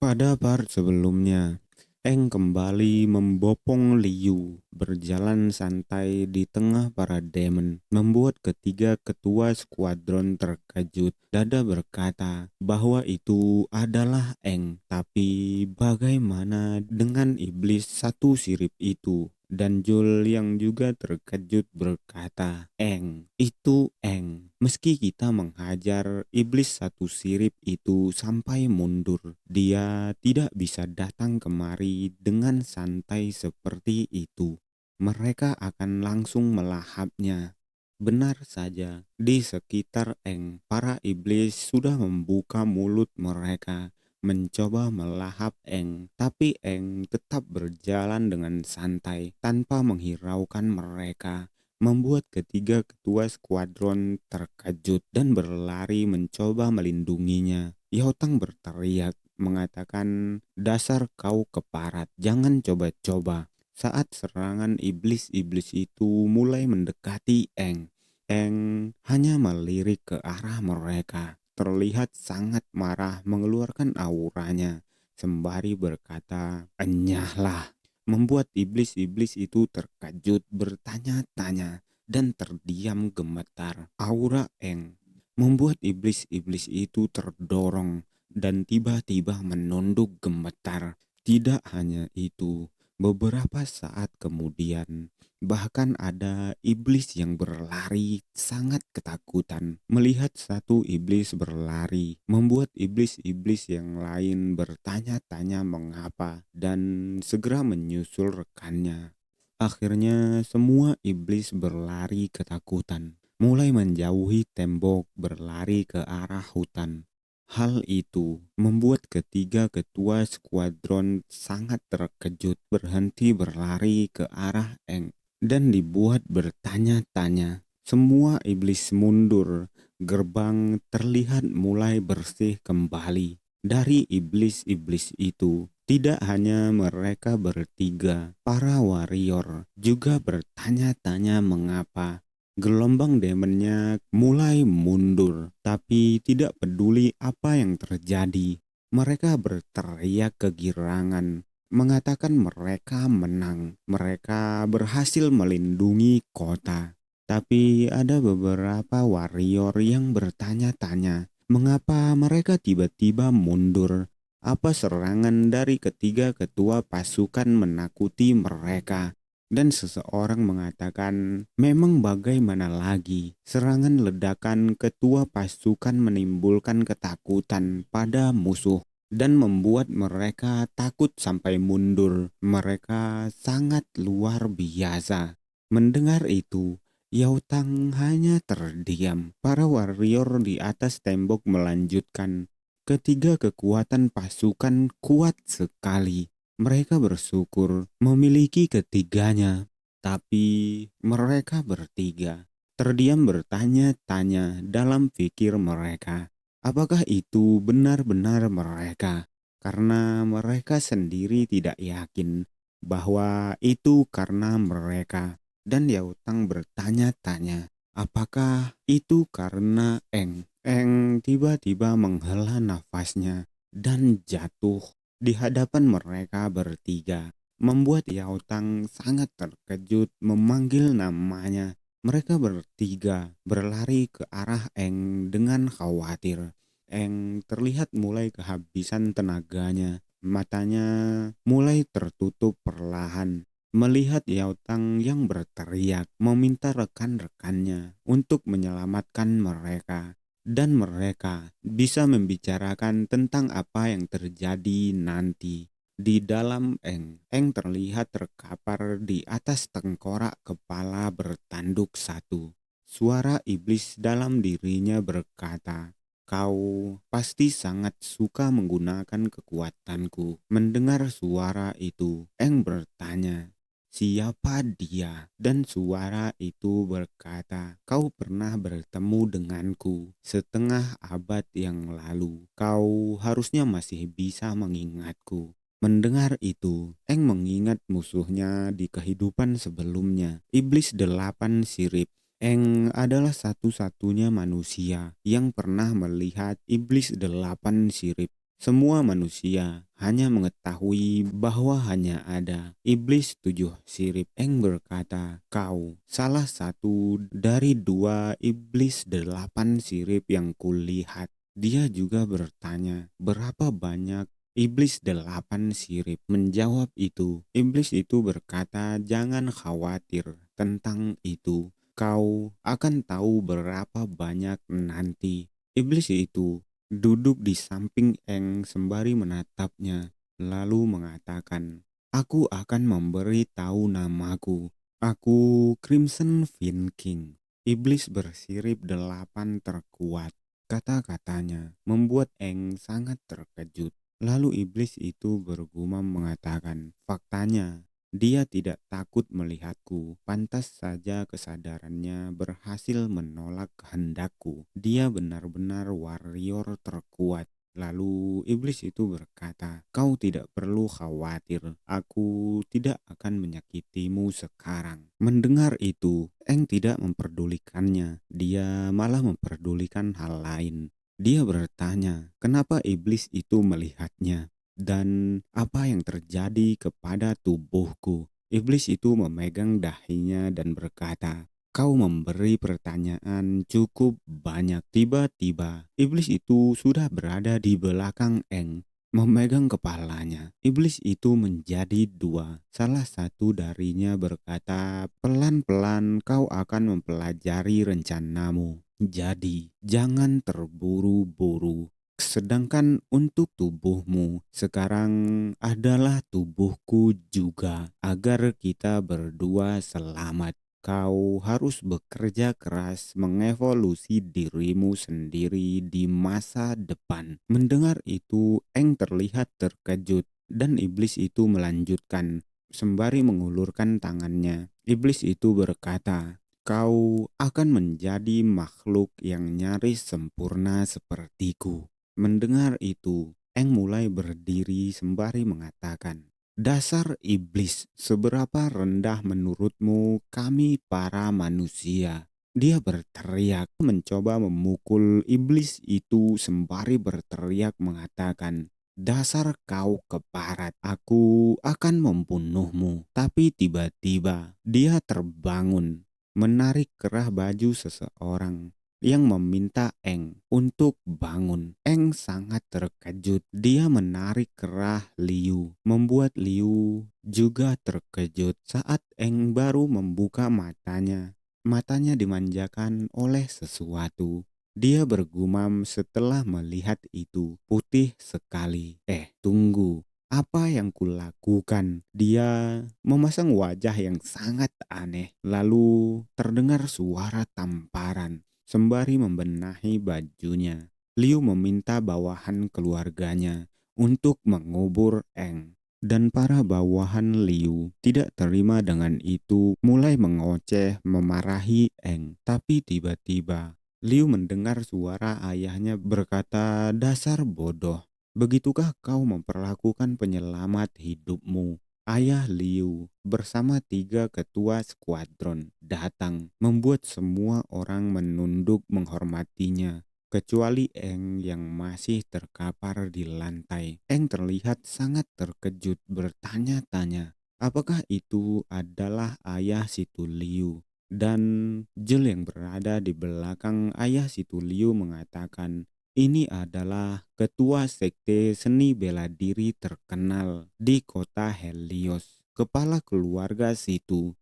Pada part sebelumnya, Eng kembali membopong Liu berjalan santai di tengah para demon, membuat ketiga ketua skuadron terkejut. Dada berkata bahwa itu adalah Eng, tapi bagaimana dengan iblis satu sirip itu? Dan Jul yang juga terkejut berkata, Eng, itu Eng. Meski kita menghajar iblis satu sirip itu sampai mundur, dia tidak bisa datang kemari dengan santai seperti itu. Mereka akan langsung melahapnya. Benar saja, di sekitar Eng, para iblis sudah membuka mulut mereka mencoba melahap Eng, tapi Eng tetap berjalan dengan santai tanpa menghiraukan mereka, membuat ketiga ketua skuadron terkejut dan berlari mencoba melindunginya. Yaotang berteriak mengatakan, dasar kau keparat, jangan coba-coba. Saat serangan iblis-iblis itu mulai mendekati Eng, Eng hanya melirik ke arah mereka, terlihat sangat marah mengeluarkan auranya, sembari berkata, enyahlah, membuat iblis-iblis itu terkejut bertanya-tanya dan terdiam gemetar. Aura Eng membuat iblis-iblis itu terdorong dan tiba-tiba menunduk gemetar. Tidak hanya itu, beberapa saat kemudian bahkan ada iblis yang berlari sangat ketakutan. Melihat satu iblis berlari, membuat iblis-iblis yang lain bertanya-tanya mengapa dan segera menyusul rekannya. Akhirnya semua iblis berlari ketakutan, mulai menjauhi tembok berlari ke arah hutan. Hal itu membuat ketiga ketua skuadron sangat terkejut, berhenti berlari ke arah Eng dan dibuat bertanya-tanya. Semua iblis mundur, gerbang terlihat mulai bersih kembali. Dari iblis-iblis itu, tidak hanya mereka bertiga, para warrior juga bertanya-tanya mengapa. Gelombang demonnya mulai mundur, tapi tidak peduli apa yang terjadi. Mereka berteriak kegirangan, mengatakan mereka menang. Mereka berhasil melindungi kota. Tapi ada beberapa warrior yang bertanya-tanya, mengapa mereka tiba-tiba mundur? Apa serangan dari ketiga ketua pasukan menakuti mereka? Dan seseorang mengatakan, memang bagaimana lagi, serangan ledakan ketua pasukan menimbulkan ketakutan pada musuh dan membuat mereka takut sampai mundur. Mereka sangat luar biasa. Mendengar itu, Yautang hanya terdiam. Para warrior di atas tembok melanjutkan, ketiga kekuatan pasukan kuat sekali. Mereka bersyukur memiliki ketiganya, tapi mereka bertiga terdiam bertanya-tanya dalam pikir mereka, apakah itu benar-benar mereka? Karena mereka sendiri tidak yakin bahwa itu karena mereka. Dan Yautang bertanya-tanya, apakah itu karena Eng? Eng tiba-tiba menghela nafasnya dan jatuh di hadapan mereka bertiga, membuat Yautang sangat terkejut memanggil namanya. Mereka bertiga berlari ke arah Eng dengan khawatir. Eng terlihat mulai kehabisan tenaganya, matanya mulai tertutup perlahan. Melihat Yautang yang berteriak meminta rekan-rekannya untuk menyelamatkan mereka, dan mereka bisa membicarakan tentang apa yang terjadi nanti. Di dalam Eng, Eng terlihat terkapar di atas tengkorak kepala bertanduk satu. Suara iblis dalam dirinya berkata, kau pasti sangat suka menggunakan kekuatanku. Mendengar suara itu, Eng bertanya, siapa dia? Dan suara itu berkata, kau pernah bertemu denganku setengah abad yang lalu. Kau harusnya masih bisa mengingatku. Mendengar itu, Eng mengingat musuhnya di kehidupan sebelumnya, iblis delapan sirip. Eng adalah satu-satunya manusia yang pernah melihat iblis delapan sirip. Semua manusia hanya mengetahui bahwa hanya ada iblis 7 sirip. Eng berkata, kau salah satu dari 2 iblis 8 sirip yang kulihat. Dia juga bertanya, berapa banyak iblis 8 sirip? Menjawab itu, iblis itu berkata, jangan khawatir tentang itu. Kau akan tahu berapa banyak nanti. Iblis itu duduk di samping Eng sembari menatapnya, lalu mengatakan, aku akan memberi tahu namaku. Aku Crimson Fin King, iblis bersirip 8 terkuat. Kata-katanya membuat Eng sangat terkejut. Lalu iblis itu bergumam mengatakan, faktanya dia tidak takut melihatku. Pantas saja kesadarannya berhasil menolak kehendakku. Dia benar-benar warrior terkuat. Lalu iblis itu berkata, kau tidak perlu khawatir, aku tidak akan menyakitimu sekarang. Mendengar itu, Eng tidak memperdulikannya, dia malah memperdulikan hal lain. Dia bertanya, kenapa iblis itu melihatnya? Dan apa yang terjadi kepada tubuhku? Iblis itu memegang dahinya dan berkata, kau memberi pertanyaan cukup banyak. Tiba-tiba, iblis itu sudah berada di belakang Eng, memegang kepalanya. Iblis itu menjadi 2. Salah satu darinya berkata, pelan-pelan kau akan mempelajari rencanamu. Jadi, jangan terburu-buru. Sedangkan untuk tubuhmu sekarang adalah tubuhku juga, agar kita berdua selamat. Kau harus bekerja keras mengevolusi dirimu sendiri di masa depan. Mendengar itu, Eng terlihat terkejut dan iblis itu melanjutkan sembari mengulurkan tangannya. Iblis itu berkata, kau akan menjadi makhluk yang nyaris sempurna sepertiku. Mendengar itu, Eng mulai berdiri sembari mengatakan, dasar iblis, seberapa rendah menurutmu kami para manusia? Dia berteriak, mencoba memukul iblis itu sembari berteriak mengatakan, dasar kau keparat, aku akan membunuhmu. Tapi tiba-tiba dia terbangun, menarik kerah baju seseorang yang meminta Eng untuk bangun. Eng sangat terkejut. Dia menarik kerah Liu, membuat Liu juga terkejut. Saat Eng baru membuka matanya, matanya dimanjakan oleh sesuatu. Dia bergumam setelah melihat itu, putih sekali. Tunggu, apa yang kulakukan? Dia memasang wajah yang sangat aneh. Lalu terdengar suara tamparan. Sembari membenahi bajunya, Liu meminta bawahan keluarganya untuk mengubur Eng. Dan para bawahan Liu tidak terima dengan itu, mulai mengoceh memarahi Eng. Tapi tiba-tiba Liu mendengar suara ayahnya berkata, dasar bodoh, begitukah kau memperlakukan penyelamat hidupmu? Ayah Liu bersama 3 ketua skuadron datang, membuat semua orang menunduk menghormatinya, kecuali Eng yang masih terkapar di lantai. Eng terlihat sangat terkejut, bertanya-tanya, apakah itu adalah ayah Situ Liu? Dan Jul yang berada di belakang ayah Situ Liu mengatakan, ini adalah ketua sekte seni bela diri terkenal di kota Helios, kepala keluarga Situ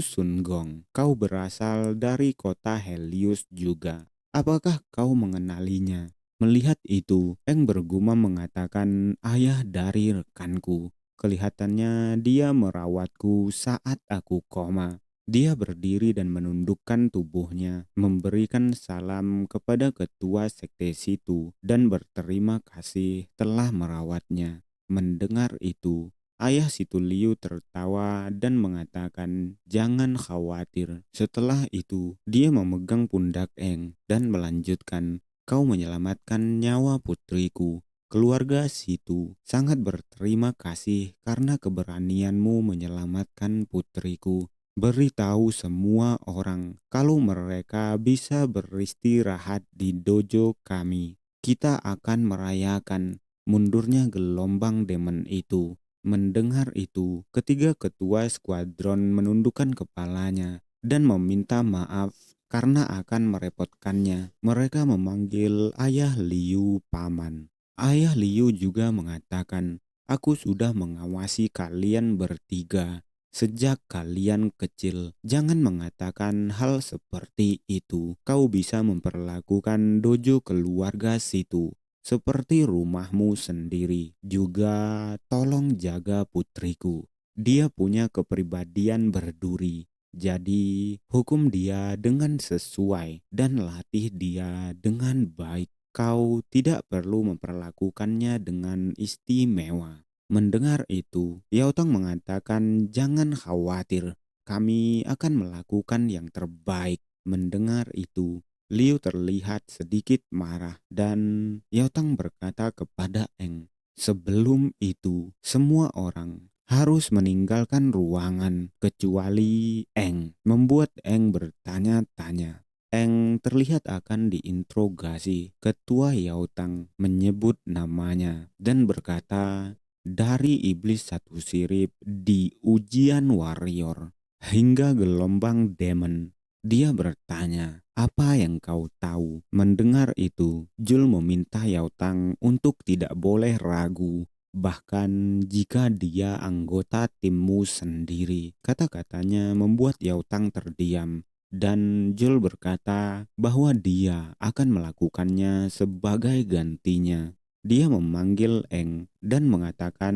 Sun Gong. Kau berasal dari kota Helios juga. Apakah kau mengenalinya? Melihat itu, Eng bergumam mengatakan, ayah dari rekanku. Kelihatannya dia merawatku saat aku koma. Dia berdiri dan menundukkan tubuhnya, memberikan salam kepada ketua sekte Situ dan berterima kasih telah merawatnya. Mendengar itu, ayah Situ Liu tertawa dan mengatakan, jangan khawatir. Setelah itu, dia memegang pundak Eng dan melanjutkan, kau menyelamatkan nyawa putriku. Keluarga Situ sangat berterima kasih karena keberanianmu menyelamatkan putriku. Beritahu semua orang kalau mereka bisa beristirahat di dojo kami. Kita akan merayakan. mundurnya gelombang demon itu. Mendengar itu, ketiga ketua skuadron menundukkan kepalanya dan meminta maaf karena akan merepotkannya. Mereka memanggil ayah Liu paman. Ayah Liu juga mengatakan, "Aku sudah mengawasi kalian bertiga sejak kalian kecil. Jangan mengatakan hal seperti itu. Kau bisa memperlakukan dojo keluarga situ seperti rumahmu sendiri. Juga tolong jaga putriku. Dia punya kepribadian berduri. Jadi hukum dia dengan sesuai dan latih dia dengan baik. Kau tidak perlu memperlakukannya dengan istimewa." Mendengar itu, Yao Tang mengatakan, "Jangan khawatir, kami akan melakukan yang terbaik." Mendengar itu, Liu terlihat sedikit marah dan Yao Tang berkata kepada Eng, "Sebelum itu, semua orang harus meninggalkan ruangan kecuali Eng." Membuat Eng bertanya-tanya. Eng terlihat akan diinterogasi. Ketua Yao Tang menyebut namanya dan berkata, "Dari iblis satu sirip di ujian warrior hingga gelombang demon." Dia bertanya, "Apa yang kau tahu?" Mendengar itu, Jul meminta Yao Tang untuk tidak boleh ragu, bahkan jika dia anggota timmu sendiri. Kata-katanya membuat Yao Tang terdiam, dan Jul berkata bahwa dia akan melakukannya sebagai gantinya. Dia memanggil Eng dan mengatakan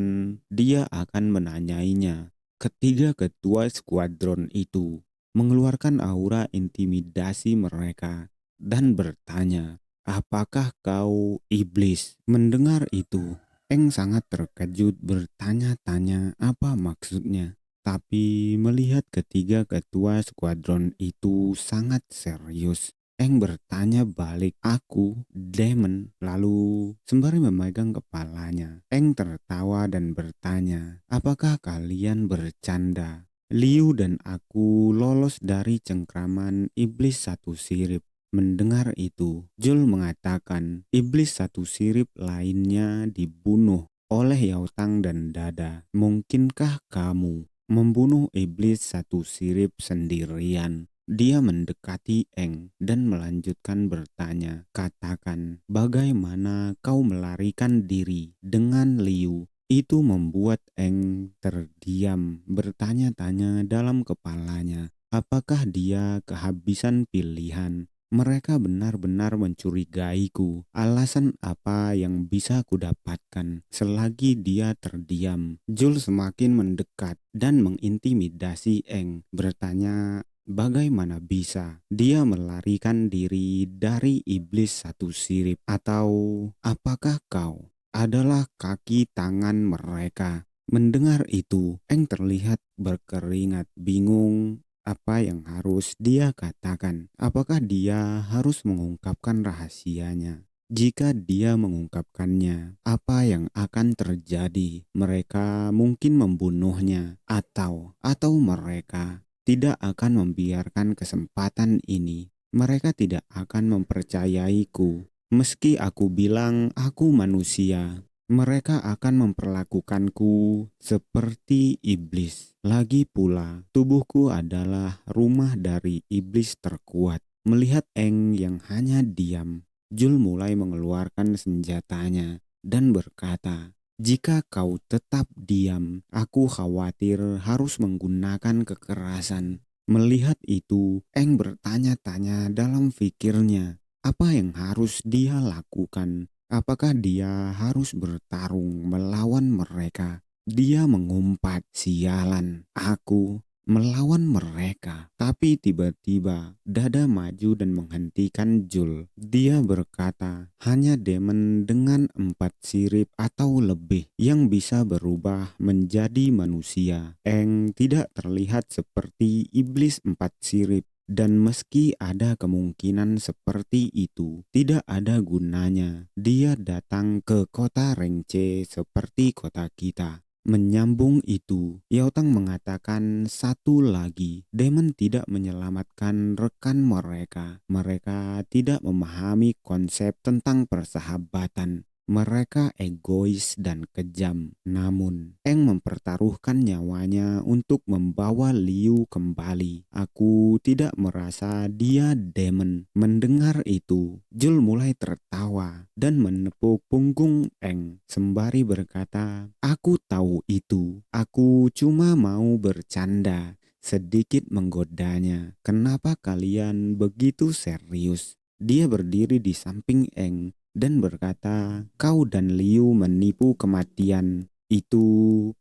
dia akan menanyainya. Ketiga ketua skuadron itu mengeluarkan aura intimidasi mereka dan bertanya, "Apakah kau iblis?" Mendengar itu, Eng sangat terkejut bertanya-tanya apa maksudnya. Tapi melihat ketiga ketua skuadron itu sangat serius, Eng bertanya balik, "Aku, Demon?" Lalu sembari memegang kepalanya, Eng tertawa dan bertanya, "Apakah kalian bercanda? Liu dan aku lolos dari cengkraman iblis satu sirip." Mendengar itu, Jul mengatakan iblis satu sirip lainnya dibunuh oleh Yao Tang dan Dada. "Mungkinkah kamu membunuh iblis satu sirip sendirian?" Dia mendekati Eng dan melanjutkan bertanya, "Katakan, bagaimana kau melarikan diri dengan Liu?" Itu membuat Eng terdiam, bertanya-tanya dalam kepalanya, apakah dia kehabisan pilihan? Mereka benar-benar mencurigaiku. Alasan apa yang bisa kudapatkan? Selagi dia terdiam, Jul semakin mendekat dan mengintimidasi Eng, bertanya, bagaimana bisa dia melarikan diri dari iblis satu sirip? Atau apakah kau adalah kaki tangan mereka? Mendengar itu, Eng terlihat berkeringat, bingung apa yang harus dia katakan. Apakah dia harus mengungkapkan rahasianya? Jika dia mengungkapkannya, apa yang akan terjadi? Mereka mungkin membunuhnya, atau mereka tidak akan membiarkan kesempatan ini. Mereka tidak akan mempercayaiku. Meski aku bilang aku manusia, mereka akan memperlakukanku seperti iblis. Lagi pula, tubuhku adalah rumah dari iblis terkuat. Melihat Eng yang hanya diam, Jul mulai mengeluarkan senjatanya dan berkata, "Jika kau tetap diam, aku khawatir harus menggunakan kekerasan." Melihat itu, Eng bertanya-tanya dalam pikirnya, apa yang harus dia lakukan? Apakah dia harus bertarung melawan mereka? Dia mengumpat, "Sialan, aku melawan mereka." Tapi tiba-tiba Dada maju dan menghentikan Jul. Dia berkata, "Hanya demon dengan 4 sirip atau lebih yang bisa berubah menjadi manusia." Eng tidak terlihat seperti iblis 4 sirip. Dan meski ada kemungkinan seperti itu, tidak ada gunanya dia datang ke kota Rengce seperti kota kita. Menyambung itu, Yao Tang mengatakan satu lagi, demon tidak menyelamatkan rekan mereka. Mereka tidak memahami konsep tentang persahabatan. Mereka egois dan kejam, namun Eng mempertaruhkan nyawanya untuk membawa Liu kembali. Aku tidak merasa dia demon. Mendengar itu, Jul mulai tertawa dan menepuk punggung Eng sembari berkata, "Aku tahu itu. Aku cuma mau bercanda." Sedikit menggodanya, "Kenapa kalian begitu serius?" Dia berdiri di samping Eng dan berkata, "Kau dan Liu menipu kematian. Itu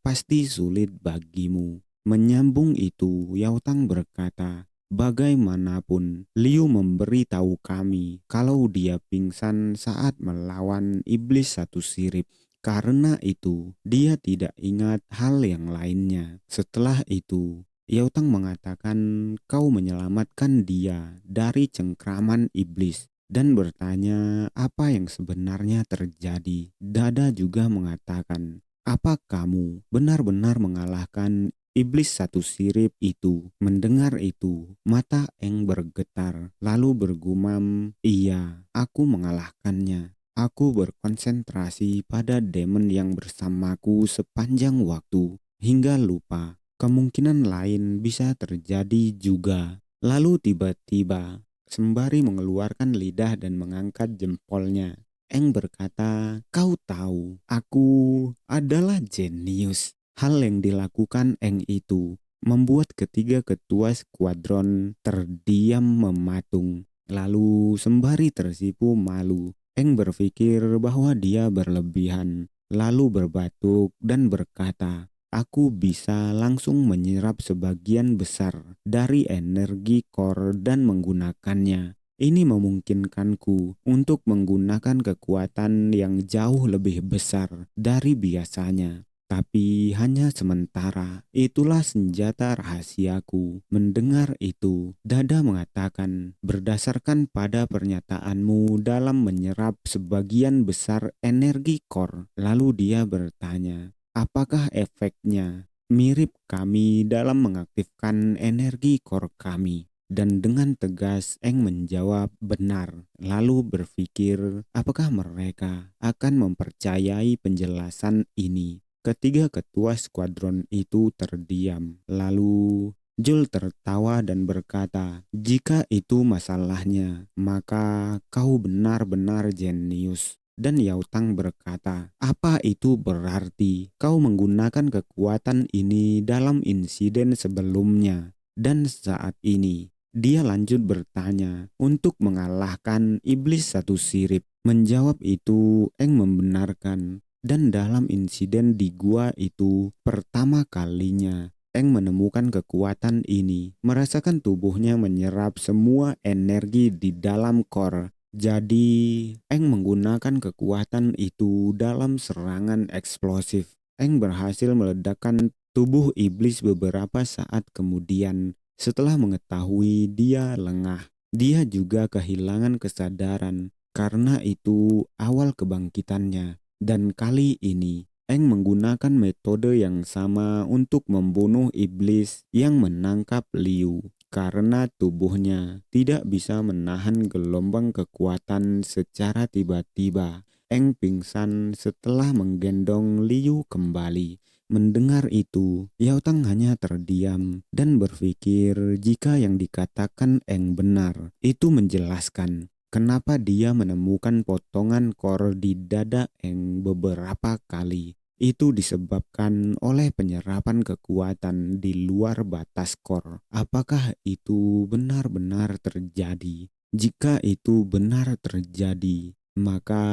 pasti sulit bagimu." Menyambung itu, Yao Tang berkata, "Bagaimanapun, Liu memberitahu kami kalau dia pingsan saat melawan iblis satu sirip. Karena itu, dia tidak ingat hal yang lainnya. Setelah itu, Yao Tang mengatakan kau menyelamatkan dia dari cengkraman iblis dan bertanya apa yang sebenarnya terjadi. Dada juga mengatakan, apa kamu benar-benar mengalahkan iblis satu sirip itu? Mendengar itu, mata Eng bergetar lalu bergumam, iya, aku mengalahkannya. Aku berkonsentrasi pada demon yang bersamaku sepanjang waktu hingga lupa kemungkinan lain bisa terjadi juga. Lalu tiba-tiba, sembari mengeluarkan lidah dan mengangkat jempolnya, Eng berkata, "Kau tahu, aku adalah jenius." Hal yang dilakukan Eng itu membuat ketiga ketua skuadron terdiam mematung. Lalu sembari tersipu malu, Eng berpikir bahwa dia berlebihan, lalu berbatuk dan berkata, "Aku bisa langsung menyerap sebagian besar dari energi core dan menggunakannya. Ini memungkinkanku untuk menggunakan kekuatan yang jauh lebih besar dari biasanya. Tapi hanya sementara, itulah senjata rahasiaku." Mendengar itu, Dada mengatakan, "Berdasarkan pada pernyataanmu dalam menyerap sebagian besar energi core." Lalu dia bertanya, "Apakah efeknya mirip kami dalam mengaktifkan energi core kami?" Dan dengan tegas Eng menjawab benar. Lalu berpikir apakah mereka akan mempercayai penjelasan ini. Ketiga ketua skuadron itu terdiam. Lalu Jul tertawa dan berkata, "Jika itu masalahnya, maka kau benar-benar jenius." Dan Yao Tang berkata, "Apa itu berarti kau menggunakan kekuatan ini dalam insiden sebelumnya? Dan saat ini?" Dia lanjut bertanya, "Untuk mengalahkan iblis satu sirip." Menjawab itu, Eng membenarkan. Dan dalam insiden di gua itu, pertama kalinya Eng menemukan kekuatan ini, merasakan tubuhnya menyerap semua energi di dalam core. Jadi, Eng menggunakan kekuatan itu dalam serangan eksplosif. Eng berhasil meledakkan tubuh iblis beberapa saat kemudian. Setelah mengetahui dia lengah, dia juga kehilangan kesadaran. Karena itu awal kebangkitannya. Dan kali ini, Eng menggunakan metode yang sama untuk membunuh iblis yang menangkap Liu. Karena tubuhnya tidak bisa menahan gelombang kekuatan secara tiba-tiba, Eng pingsan setelah menggendong Liu kembali. Mendengar itu, Yao Tang hanya terdiam dan berpikir jika yang dikatakan Eng benar. Itu menjelaskan kenapa dia menemukan potongan kor di dada Eng beberapa kali. Itu disebabkan oleh penyerapan kekuatan di luar batas kor. Apakah itu benar-benar terjadi? Jika itu benar terjadi, maka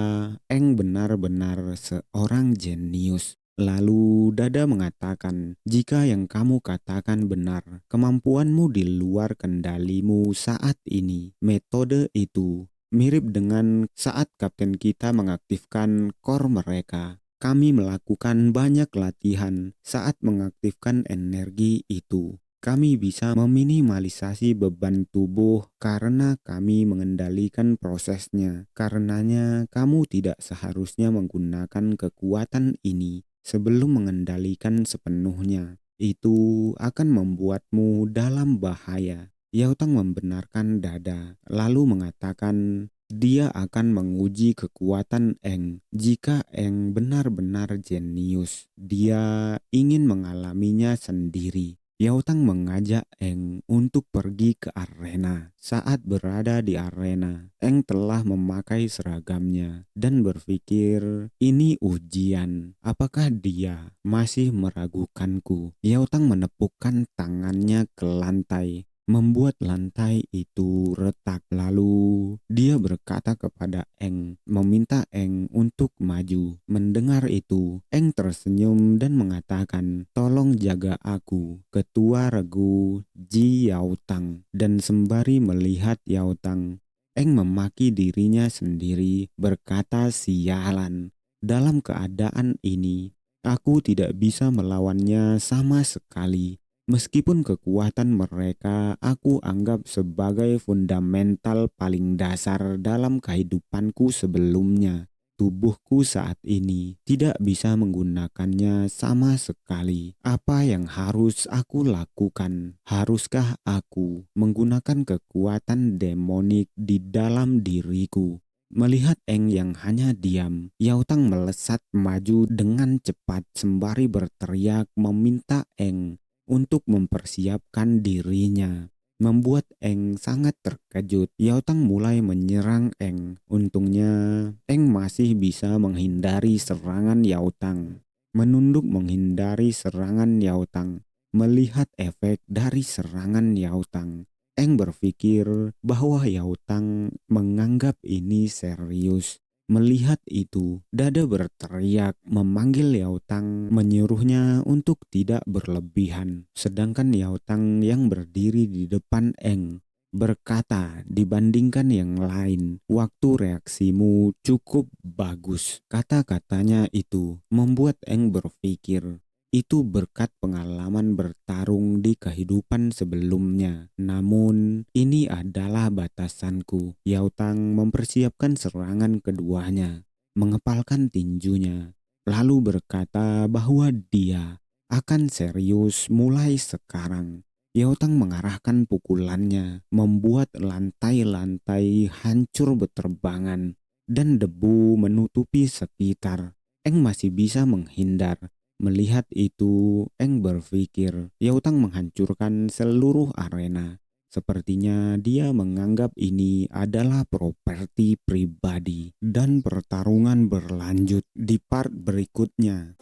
Eng benar-benar seorang jenius. Lalu Dada mengatakan, "Jika yang kamu katakan benar, kemampuanmu di luar kendalimu saat ini. Metode itu mirip dengan saat kapten kita mengaktifkan core mereka. Kami melakukan banyak latihan saat mengaktifkan energi itu. Kami bisa meminimalisasi beban tubuh karena kami mengendalikan prosesnya. Karenanya kamu tidak seharusnya menggunakan kekuatan ini sebelum mengendalikan sepenuhnya. Itu akan membuatmu dalam bahaya." Yao Tang membenarkan Dada, lalu mengatakan, Dia akan menguji kekuatan Eng. Jika Eng benar-benar jenius, dia ingin mengalaminya sendiri. Yao Tang mengajak Eng untuk pergi ke arena. Saat berada di arena, Eng telah memakai seragamnya dan berpikir, ini ujian. Apakah dia masih meragukanku? Yao Tang menepukkan tangannya ke lantai, membuat lantai itu retak. Lalu dia berkata kepada Eng, meminta Eng untuk maju. Mendengar itu, Eng tersenyum dan mengatakan, tolong jaga aku, ketua regu Ji Yao Tang. Dan sembari melihat Yao Tang, Eng memaki dirinya sendiri, berkata, sialan. Dalam keadaan ini, aku tidak bisa melawannya sama sekali. Meskipun kekuatan mereka aku anggap sebagai fundamental paling dasar dalam kehidupanku sebelumnya, tubuhku saat ini tidak bisa menggunakannya sama sekali. Apa yang harus aku lakukan? Haruskah aku menggunakan kekuatan demonik di dalam diriku? Melihat Eng yang hanya diam, Yao Tang melesat maju dengan cepat sembari berteriak meminta Eng untuk mempersiapkan dirinya. Membuat Eng sangat terkejut. Yao Tang mulai menyerang Eng. Untungnya Eng masih bisa menghindari serangan Yao Tang. Menunduk menghindari serangan Yao Tang. Melihat efek dari serangan Yao Tang, Eng berpikir bahwa Yao Tang menganggap ini serius. Melihat itu, Dada berteriak memanggil Yao Tang, menyuruhnya untuk tidak berlebihan. Sedangkan Yao Tang yang berdiri di depan Eng berkata, dibandingkan yang lain, waktu reaksimu cukup bagus. Kata-katanya itu membuat Eng berpikir, itu berkat pengalaman bertarung di kehidupan sebelumnya. Namun, ini adalah batasanku. Yao Tang mempersiapkan serangan keduanya, mengepalkan tinjunya, lalu berkata bahwa dia akan serius mulai sekarang. Yao Tang mengarahkan pukulannya, membuat lantai-lantai hancur beterbangan dan debu menutupi sekitar. Eng masih bisa menghindar. Melihat itu, Eng berpikir Yao Tang menghancurkan seluruh arena. Sepertinya dia menganggap ini adalah properti pribadi. Dan pertarungan berlanjut di part berikutnya.